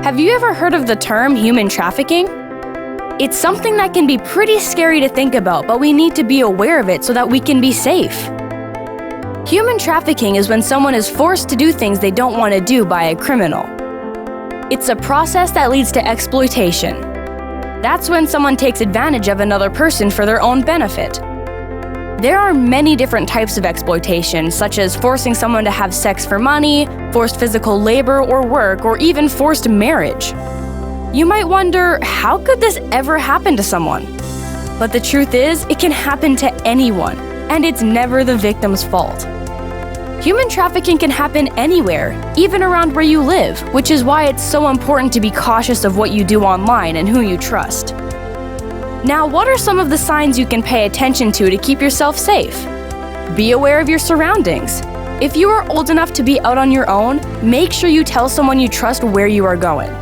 Have you ever heard of the term human trafficking? It's something that can be pretty scary to think about, but we need to be aware of it so that we can be safe. Human trafficking is when someone is forced to do things they don't want to do by a criminal. It's a process that leads to exploitation. That's when someone takes advantage of another person for their own benefit. There are many different types of exploitation, such as forcing someone to have sex for money, forced physical labor or work, or even forced marriage. You might wonder, how could this ever happen to someone? But the truth is, it can happen to anyone, and it's never the victim's fault. Human trafficking can happen anywhere, even around where you live, which is why it's so important to be cautious of what you do online and who you trust. Now, what are some of the signs you can pay attention to keep yourself safe? Be aware of your surroundings. If you are old enough to be out on your own, make sure you tell someone you trust where you are going.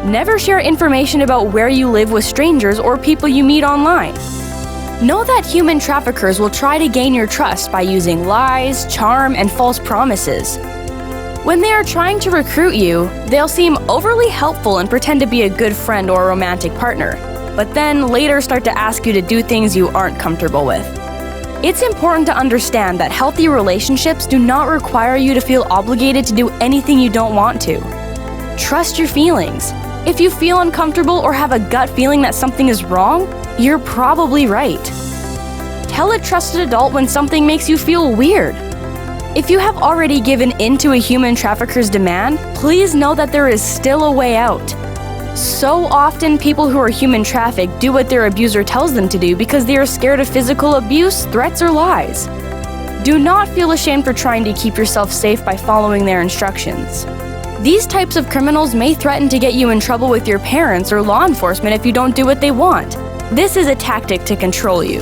Never share information about where you live with strangers or people you meet online. Know that human traffickers will try to gain your trust by using lies, charm, and false promises. When they are trying to recruit you, they'll seem overly helpful and pretend to be a good friend or a romantic partner, but then later start to ask you to do things you aren't comfortable with. It's important to understand that healthy relationships do not require you to feel obligated to do anything you don't want to. Trust your feelings. If you feel uncomfortable or have a gut feeling that something is wrong, you're probably right. Tell a trusted adult when something makes you feel weird. If you have already given in to a human trafficker's demand, please know that there is still a way out. So often, people who are human trafficked do what their abuser tells them to do because they are scared of physical abuse, threats, or lies. Do not feel ashamed for trying to keep yourself safe by following their instructions. These types of criminals may threaten to get you in trouble with your parents or law enforcement if you don't do what they want. This is a tactic to control you.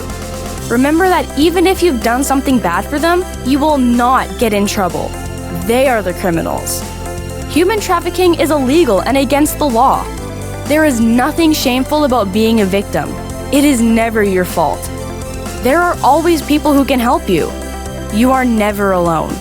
Remember that even if you've done something bad for them, you will not get in trouble. They are the criminals. Human trafficking is illegal and against the law. There is nothing shameful about being a victim. It is never your fault. There are always people who can help you. You are never alone.